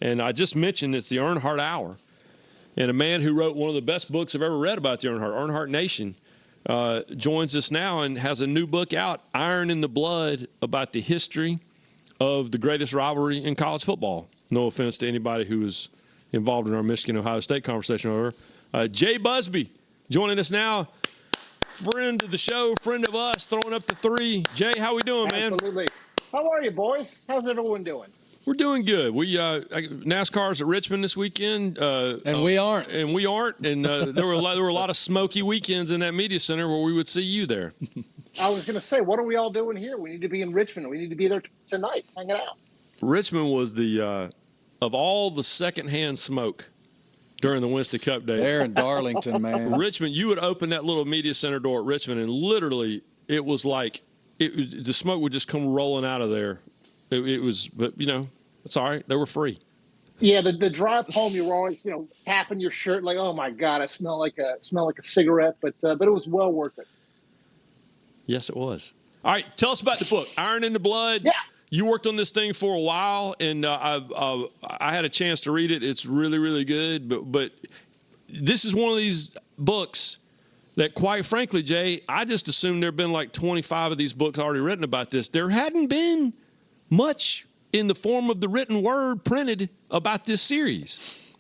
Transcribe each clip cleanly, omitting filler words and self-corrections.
And I just mentioned it's the Earnhardt Hour. And a man who wrote one of the best books I've ever read about the Earnhardt Nation, joins us now and has a new book out, Iron in the Blood, about the history of the greatest rivalry in college football. No offense to anybody who is involved in our Michigan-Ohio State conversation over. Jay Busbee joining us now. Friend of the show, friend of us, throwing up the three. Jay, how we doing, man? Absolutely. How are you, boys? How's everyone doing? We're doing good. We NASCAR's at Richmond this weekend, and we aren't. And we aren't. And there were a lot of smoky weekends in that media center where we would see you there. I was going to say, what are we all doing here? We need to be in Richmond. We need to be there tonight, hanging out. Richmond was the of all the secondhand smoke during the Winston Cup day. There in Darlington, man. Richmond, you would open that little media center door at Richmond, and literally it was like the smoke would just come rolling out of there. It was, but it's all right. They were free. Yeah, the drive home, you were always, tapping your shirt like, oh my God, I smell like a cigarette, but it was well worth it. Yes, it was. All right, tell us about the book, Iron in the Blood. Yeah. You worked on this thing for a while, and I had a chance to read it. It's really, really good. But this is one of these books that, quite frankly, Jay, I just assumed there had been like 25 of these books already written about this. There hadn't been much in the form of the written word printed about this series.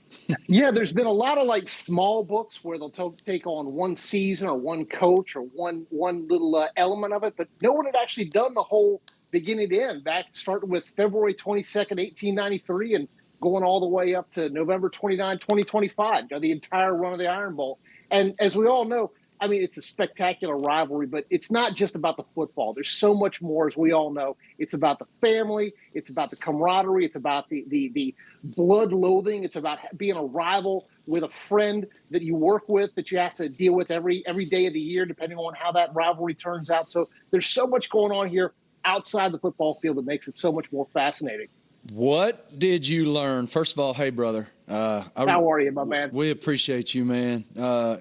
Yeah, there's been a lot of like small books where they'll take on one season or one coach or one little element of it, but no one had actually done the whole beginning to end, back starting with February 22nd, 1893, and going all the way up to November 29, 2025, the entire run of the Iron Bowl. And as we all know, I mean, it's a spectacular rivalry, but it's not just about the football. There's so much more, as we all know. It's about the family. It's about the camaraderie. It's about the blood loathing. It's about being a rival with a friend that you work with that you have to deal with every day of the year, depending on how that rivalry turns out. So there's so much going on here outside the football field that makes it so much more fascinating. What did you learn? First of all, hey, brother. How are you, my man? We appreciate you, man.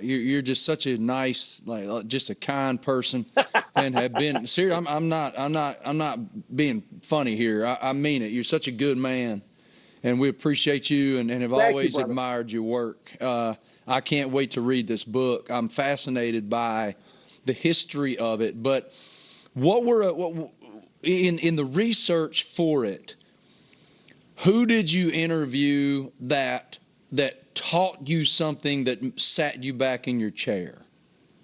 You're just such a nice, just a kind person, and have been serious. I'm not being funny here. I mean it. You're such a good man, and we appreciate you, and have always admired your work. I can't wait to read this book. I'm fascinated by the history of it. But what in the research for it? Who did you interview that taught you something that sat you back in your chair?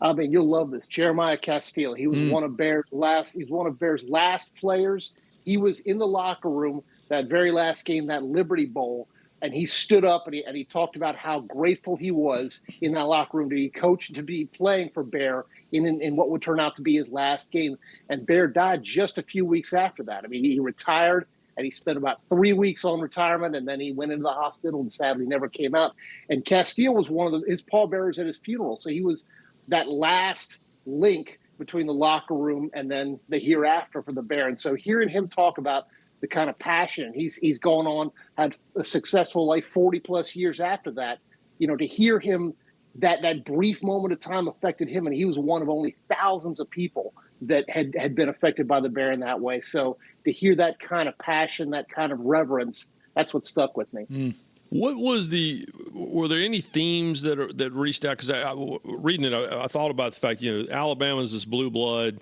I mean, you'll love this. Jeremiah Castile. He was one of Bear's last players. He was in the locker room that very last game, that Liberty Bowl, and he stood up and he talked about how grateful he was in that locker room to be coached, to be playing for Bear in what would turn out to be his last game. And Bear died just a few weeks after that. I mean, he retired. And he spent about 3 weeks on retirement, and then he went into the hospital and sadly never came out. And Castile was one of his pallbearers at his funeral. So he was that last link between the locker room and then the hereafter for the Bear. And so hearing him talk about the kind of passion, he's gone on, had a successful life 40 plus years after that, to hear him, that brief moment of time affected him. And he was one of only thousands of people that had been affected by the Bear in that way. So to hear that kind of passion, that kind of reverence, that's what stuck with me. What was were there any themes that reached out? Because reading it, I thought about the fact, Alabama's this blue blood,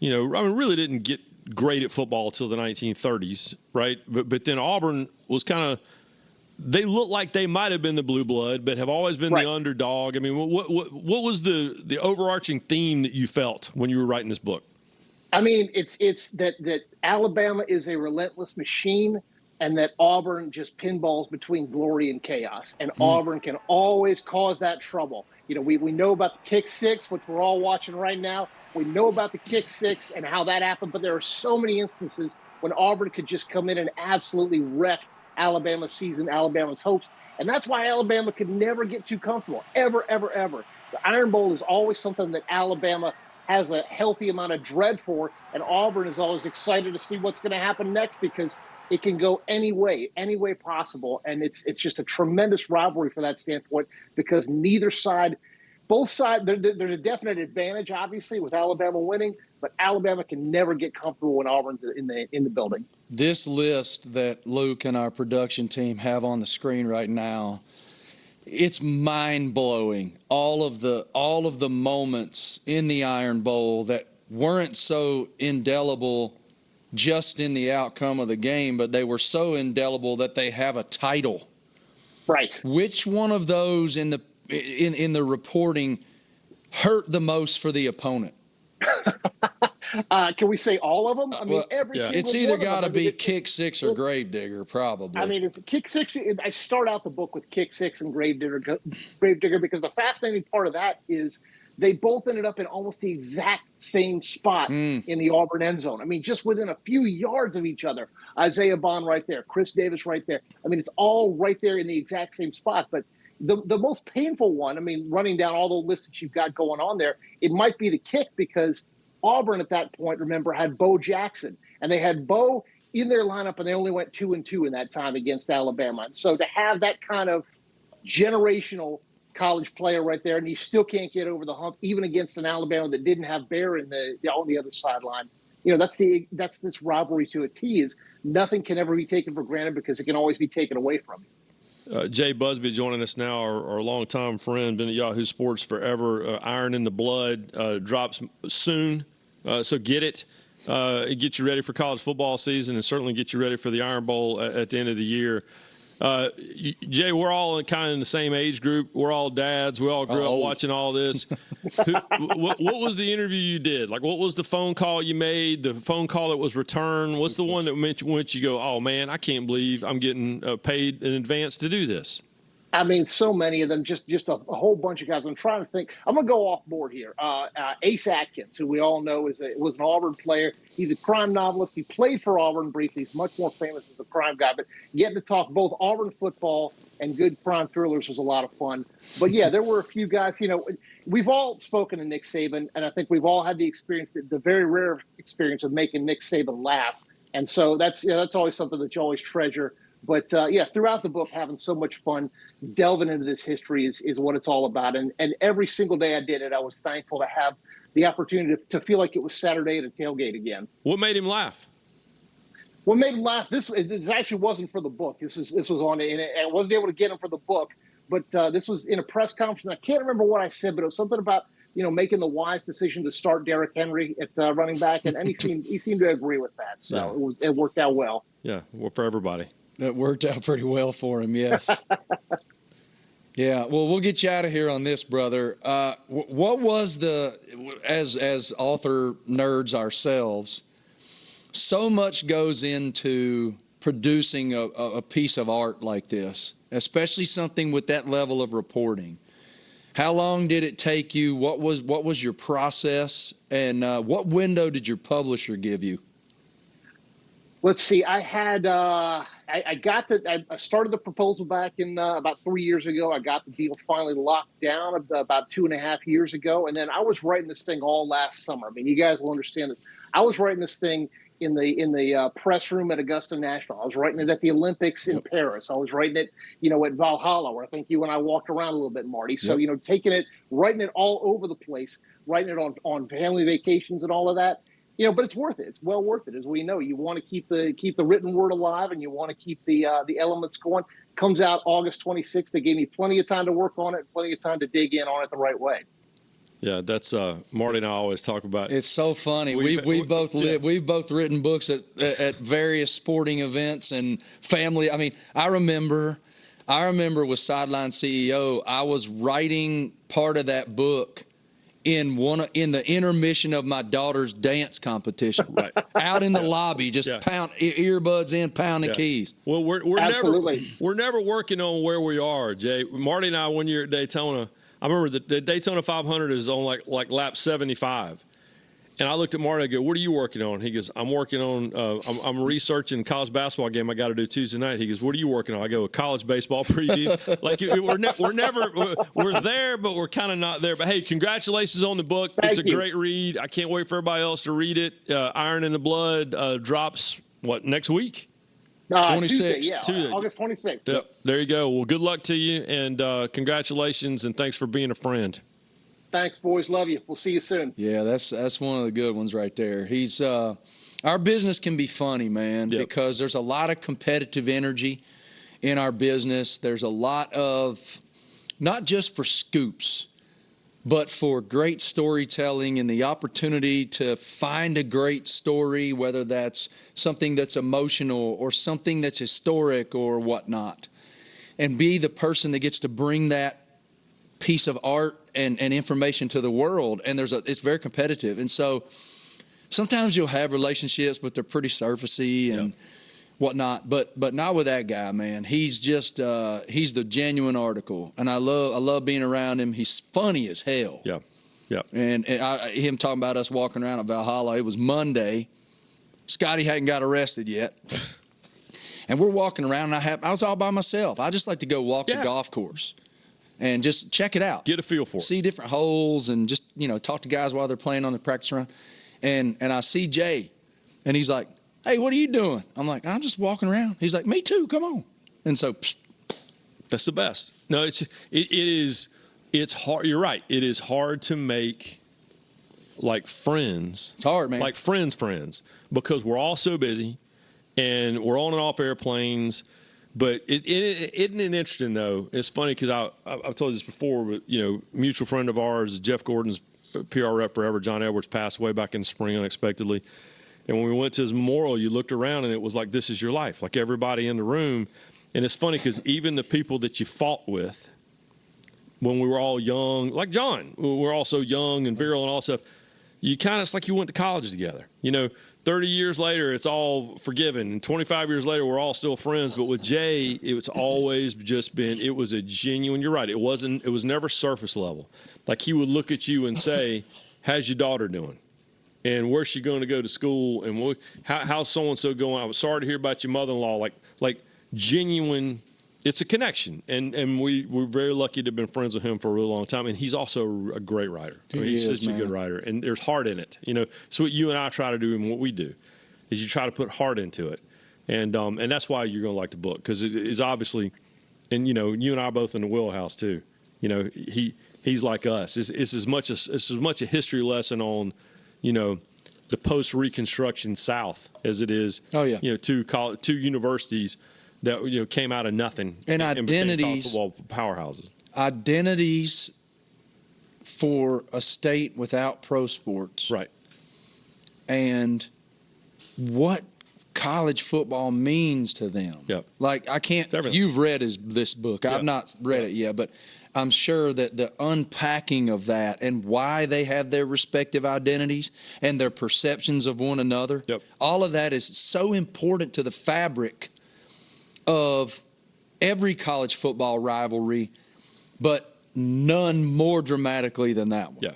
really didn't get great at football until the 1930s, right? But then Auburn was kind of, they look like they might have been the blue blood, but have always been the underdog. I mean, what was the overarching theme that you felt when you were writing this book? I mean, it's that Alabama is a relentless machine, and that Auburn just pinballs between glory and chaos. And Auburn can always cause that trouble. We know about the kick six, which we're all watching right now. We know about the kick six and how that happened, but there are so many instances when Auburn could just come in and absolutely wreck Alabama's season, Alabama's hopes. And that's why Alabama could never get too comfortable, ever, ever, ever. The Iron Bowl is always something that Alabama has a healthy amount of dread for, and Auburn is always excited to see what's going to happen next because it can go any way possible. And it's just a tremendous rivalry for that standpoint because neither side, both sides, there's a definite advantage, obviously, with Alabama winning, but Alabama can never get comfortable when Auburn's in the building. This list that Luke and our production team have on the screen right now, it's mind-blowing. All of the moments in the Iron Bowl that weren't so indelible just in the outcome of the game, but they were so indelible that they have a title. Right. Which one of those in the reporting hurt the most for the opponent? Can we say all of them? I mean, every single it's either one of them. got to be kick six or gravedigger, probably. I mean, it's kick six. I start out the book with kick six and gravedigger because the fascinating part of that is they both ended up in almost the exact same spot in the Auburn end zone. I mean, just within a few yards of each other. Isaiah Bond right there, Chris Davis right there. I mean, it's all right there in the exact same spot. But the most painful one, I mean, running down all the lists that you've got going on there, it might be the kick because Auburn at that point, remember, had Bo Jackson. And they had Bo in their lineup, and they only went 2-2 in that time against Alabama. And so to have that kind of generational college player right there, and you still can't get over the hump, even against an Alabama that didn't have Bear on the other sideline. You know, that's this rivalry to a T. Is nothing can ever be taken for granted because it can always be taken away from you. Jay Busbee joining us now, our longtime friend, been at Yahoo Sports forever. Iron in the Blood drops soon, so get it. Get you ready for college football season and certainly get you ready for the Iron Bowl at the end of the year. Jay, we're all kind of in the same age group. We're all dads. We all grew up watching all this. What was the interview you did? Like, what was the phone call you made, the phone call that was returned? What's the one that went you go, oh, man, I can't believe I'm getting paid in advance to do this? I mean, so many of them, just a whole bunch of guys. I'm trying to think. I'm going to go off board here. Ace Atkins, who we all know was an Auburn player. He's a crime novelist. He played for Auburn briefly. He's much more famous as a crime guy. But getting to talk both Auburn football and good crime thrillers was a lot of fun. But, yeah, there were a few guys. You know, we've all spoken to Nick Saban, and I think we've all had the experience, the very rare experience of making Nick Saban laugh. And so that's always something that you always treasure. But, throughout the book, having so much fun, delving into this history is what it's all about. And every single day I did it, I was thankful to have the opportunity to feel like it was Saturday at a tailgate again. What made him laugh? What made him laugh? This actually wasn't for the book. This was on it, and I wasn't able to get him for the book. But this was in a press conference, and I can't remember what I said, but it was something about making the wise decision to start Derrick Henry at running back, and he seemed to agree with that. So it worked out well. Yeah, well, for everybody. That worked out pretty well for him, yes. Yeah, well, we'll get you out of here on this, brother. What was as author nerds ourselves, so much goes into producing a piece of art like this, especially something with that level of reporting. How long did it take you? What was your process? And what window did your publisher give you? Let's see. I had I started the proposal back in about 3 years ago. I got the deal finally locked down about 2.5 years ago, and then I was writing this thing all last summer. I mean, you guys will understand this. I was writing this thing in the press room at Augusta National. I was writing it at the Olympics in Paris. I was writing it, at Valhalla, where I think you and I walked around a little bit, Marty. So writing it all over the place, writing it on family vacations and all of that. But it's worth it. It's well worth it, as we know. You want to keep the written word alive, and you want to keep the elements going. Comes out August 26th. They gave me plenty of time to work on it, plenty of time to dig in on it the right way. Yeah, that's Marty and I always talk about. It's so funny. We've both written books at various sporting events and family. I mean, I remember with Sideline CEO, I was writing part of that book in the intermission of my daughter's dance competition, right out in the lobby, just pound earbuds in, pounding keys. Well, we're never working on where we are, Jay. Marty and I, one year at Daytona, I remember the Daytona 500 is on like lap 75. And I looked at Marty, I go, what are you working on? He goes, I'm working on, I'm researching college basketball game I got to do Tuesday night. He goes, what are you working on? I go, a college baseball preview. Like, we're there, but we're kind of not there. But, hey, congratulations on the book. It's a great read. I can't wait for everybody else to read it. Iron in the Blood drops, next week? 26th. Tuesday, August 26th. Yep. There you go. Well, good luck to you, and congratulations, and thanks for being a friend. Thanks, boys. Love you. We'll see you soon. Yeah, that's one of the good ones right there. He's our business can be funny, man, because there's a lot of competitive energy in our business. There's a lot of, not just for scoops, but for great storytelling and the opportunity to find a great story, whether that's something that's emotional or something that's historic or whatnot, and be the person that gets to bring that piece of art and information to the world. And it's very competitive. And so sometimes you'll have relationships, but they're pretty surfacey and whatnot. But not with that guy, man. He's just he's the genuine article, and I love being around him. He's funny as hell. Yeah, yeah. And him talking about us walking around at Valhalla. It was Monday. Scotty hadn't got arrested yet, and we're walking around. And I was all by myself. I just like to go walk the golf course and just check it out, get a feel for it, see different holes, and just talk to guys while they're playing on the practice round. And I see Jay, and he's like, "Hey, what are you doing?" I'm like, "I'm just walking around." He's like, "Me too, come on." And so that's the best. No, it's hard. You're right. It is hard to make like friends. It's hard, man. Like friends, because we're all so busy and we're on and off airplanes. But isn't it interesting though? It's funny because I've told you this before, but mutual friend of ours, Jeff Gordon's PR rep forever, John Edwards, passed away back in the spring unexpectedly. And when we went to his memorial, you looked around and it was like, this is your life. Like everybody in the room. And it's funny because even the people that you fought with when we were all young, like John, we're all so young and virile and all that stuff, it's like you went to college together. 30 years later, it's all forgiven. And 25 years later, we're all still friends. But with Jay, it's always just been, it was a genuine, you're right. It was never surface level. Like he would look at you and say, how's your daughter doing? And where's she going to go to school? And how's so-and-so going? I was sorry to hear about your mother-in-law. Like genuine, it's a connection. And we're very lucky to have been friends with him for a really long time. And he's also a great writer. He's such a good writer. And there's heart in it. So what you and I try to do and what we do is you try to put heart into it. And that's why you're going to like the book, because it is obviously, and you and I are both in the wheelhouse too. He's like us. It's as much a history lesson on the post-Reconstruction South as it is, two universities that came out of nothing and identities, football powerhouses. Identities for a state without pro sports, right? And what college football means to them. Yep. Like I can't. You've read this book. I've not read it yet, but I'm sure that the unpacking of that and why they have their respective identities and their perceptions of one another, all of that is so important to the fabric of every college football rivalry, but none more dramatically than that one. Yeah.